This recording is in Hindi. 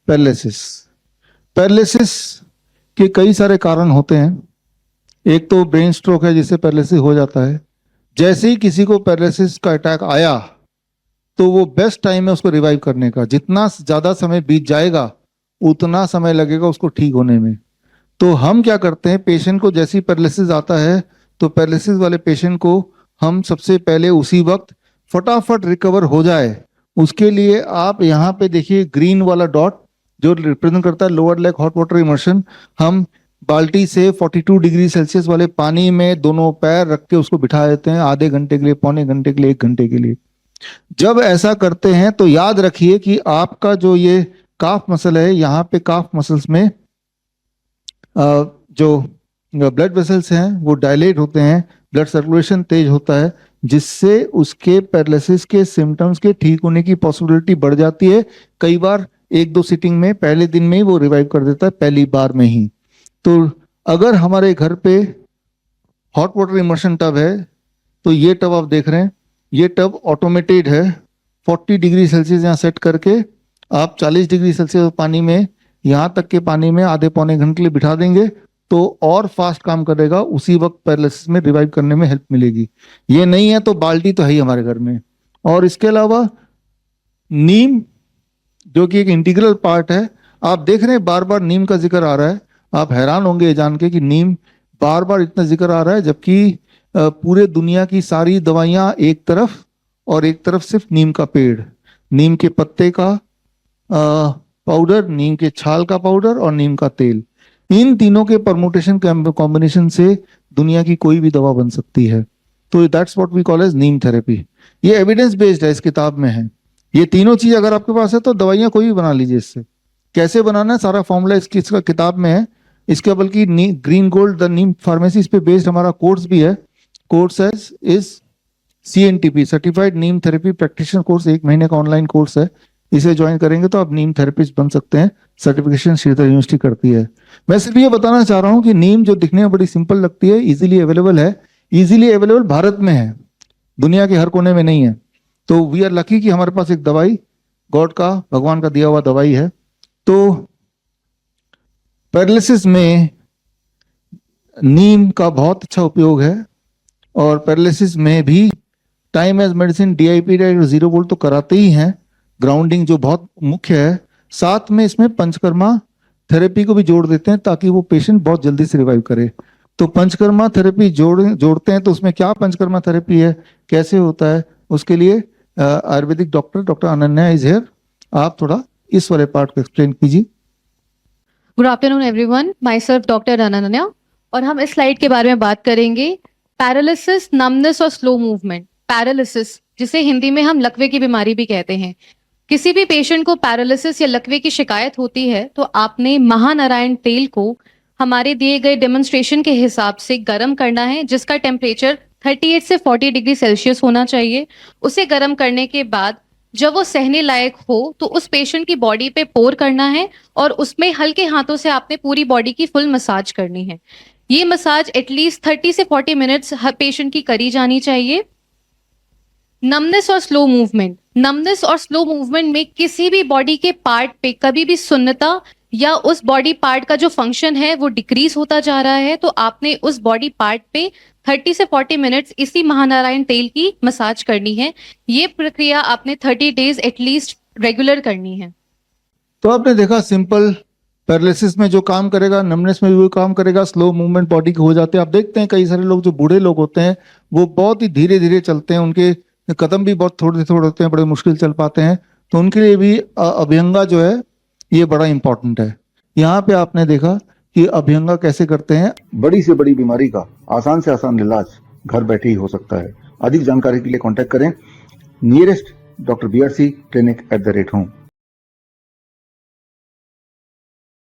पैरालिसिस। पैरालिसिस के कई सारे कारण होते हैं। एक तो ब्रेन स्ट्रोक है जिससे पैरालिसिस हो जाता है। जैसे ही किसी को पैरालिसिस का अटैक आया तो वो बेस्ट टाइम है उसको रिवाइव करने का। जितना ज़्यादा समय बीत जाएगा उतना समय लगेगा उसको ठीक होने में। तो हम क्या करते हैं, पेशेंट को जैसे ही पैरालिसिस आता है तो पैरालिसिस वाले पेशेंट को हम सबसे पहले उसी वक्त फटाफट रिकवर हो जाए उसके लिए आप यहाँ पे देखिए ग्रीन वाला डॉट जो रिप्रेजेंट करता है lower leg hot water immersion. हम बाल्टी से 42 डिग्री सेल्सियस वाले पानी में दोनों पैर रख के उसको बिठा देते हैं आधे घंटे के लिए, पौने घंटे के लिए, 1 घंटे के लिए। जब ऐसा करते हैं तो याद रखिए कि आपका जो ये काफ मसल है, यहाँ पे काफ मसल्स में जो ब्लड वेसल्स हैं वो डायलेट होते हैं, ब्लड सर्कुलेशन तेज होता है, जिससे उसके पैरालिसिस के सिम्टम्स के ठीक होने की पॉसिबिलिटी बढ़ जाती है। कई बार 1-2 सिटिंग में, पहले दिन में ही वो रिवाइव कर देता है, पहली बार में ही। तो अगर हमारे घर पे हॉट वाटर इमर्शन टब है तो ये टब आप देख रहे हैं, ये टब ऑटोमेटेड है। 40 डिग्री सेल्सियस यहाँ सेट करके आप 40 डिग्री सेल्सियस पानी में, यहाँ तक के पानी में आधे पौने घंटे के लिए बिठा देंगे तो और फास्ट काम करेगा, उसी वक्त पैरालिसिस में रिवाइव करने में हेल्प मिलेगी। ये नहीं है तो बाल्टी तो है ही हमारे घर में। और इसके अलावा नीम जो कि एक इंटीग्रल पार्ट है, आप देख रहे हैं बार बार नीम का जिक्र आ रहा है। आप हैरान होंगे ये जान के कि नीम बार बार इतना जिक्र आ रहा है, जबकि पूरे दुनिया की सारी दवाइयां एक तरफ और एक तरफ सिर्फ नीम का पेड़, नीम के पत्ते का पाउडर, नीम के छाल का पाउडर और नीम का तेल, इन तीनों के परमुटेशन कॉम्बिनेशन से दुनिया की कोई भी दवा बन सकती है। तो that's what we call as neem therapy. ये एविडेंस बेस्ड है, इस किताब में है। ये तीनों चीज अगर आपके पास है तो दवाइयां कोई भी बना लीजिए। इससे कैसे बनाना है सारा फॉर्मूला इसका किताब में है। इसके बल्कि green gold the Neem pharmacy पे बेस्ड हमारा कोर्स भी है। Course is CNTP certified Neem therapy practitioner course, 1 महीने का ऑनलाइन कोर्स है। इसे ज्वाइन करेंगे तो आप नीम थेरेपिस्ट बन सकते हैं। सर्टिफिकेशन श्रीधर यूनिवर्सिटी करती है। मैं सिर्फ ये बताना चाह रहा हूँ कि नीम जो दिखने में बड़ी सिंपल लगती है, इजीली अवेलेबल है। इजीली अवेलेबल भारत में है, दुनिया के हर कोने में नहीं है। तो वी आर लकी कि हमारे पास एक दवाई, गॉड का, भगवान का दिया हुआ दवाई है। तो पैरालिसिस में नीम का बहुत अच्छा उपयोग है। और पैरालिसिस में भी time as medicine, DIP 0 volt तो कराते ही हैं, ग्राउंडिंग जो बहुत मुख्य है। साथ में इसमें पंचकर्मा थेरेपी को भी जोड़ देते हैं ताकि वो पेशेंट बहुत जल्दी से रिवाइव करे। तो पंचकर्मा थेरेपी जोड़ते हैं। तो उसमें क्या पंचकर्मा थेरेपी है, कैसे होता है, उसके लिए Ayurvedic doctor Ananya is here. आप थोड़ा इस वाले पार्ट को एक्सप्लेन कीजिए। Good afternoon everyone, my self doctor Ananya, और हम इस स्लाइड के बारे में बात करेंगे पैरालिसिस, नमनेस और स्लो मूवमेंट। पैरालिसिस, जिसे हिंदी में हम लकवे की बीमारी भी कहते हैं। किसी भी पेशेंट को पैरालिसिस या लकवे की शिकायत होती है तो आपने महानारायण तेल को हमारे दिए गए डेमोन्स्ट्रेशन के हिसाब से गर्म करना है, जिसका टेम्परेचर 38 से 40 डिग्री सेल्सियस होना चाहिए। उसे गर्म करने के बाद जब वो सहने लायक हो तो उस पेशेंट की बॉडी पे पोर करना है और उसमें हल्के हाथों से आपने पूरी बॉडी की फुल मसाज करनी है। ये मसाज एटलीस्ट 30 से 40 मिनट्स हर पेशेंट की करी जानी चाहिए। नमनेस और स्लो मूवमेंट, नमनेस और स्लो मूवमेंट में किसी भी बॉडी के पार्ट पे कभी भी सुन्नता या उस बॉडी पार्ट का जो फंक्शन है वो डिक्रीज होता जा रहा है, तो आपने उस बॉडी पार्ट पे 30 से 40 मिनट्स इसी महानारायण तेल की मसाज करनी है। ये प्रक्रिया आपने 30 डेज एटलीस्ट रेगुलर करनी है। तो आपने देखा, सिंपल पैरालिसिस में जो काम करेगा नमनेस में भी वो काम करेगा। स्लो मूवमेंट बॉडी के हो जाते हैं। आप देखते हैं कई सारे लोग जो बूढ़े लोग होते हैं वो बहुत ही धीरे धीरे चलते हैं, उनके कदम भी बहुत थोड़े थोड़े होते हैं, बड़े मुश्किल चल पाते हैं। तो उनके लिए भी अभ्यंगा जो है ये बड़ा इंपॉर्टेंट है। यहाँ पे आपने देखा कि अभ्यंगा कैसे करते हैं। बड़ी से बड़ी बीमारी का आसान से आसान इलाज घर बैठे ही हो सकता है। अधिक जानकारी के लिए कांटेक्ट करें nearest doctor BRC clinic @ home.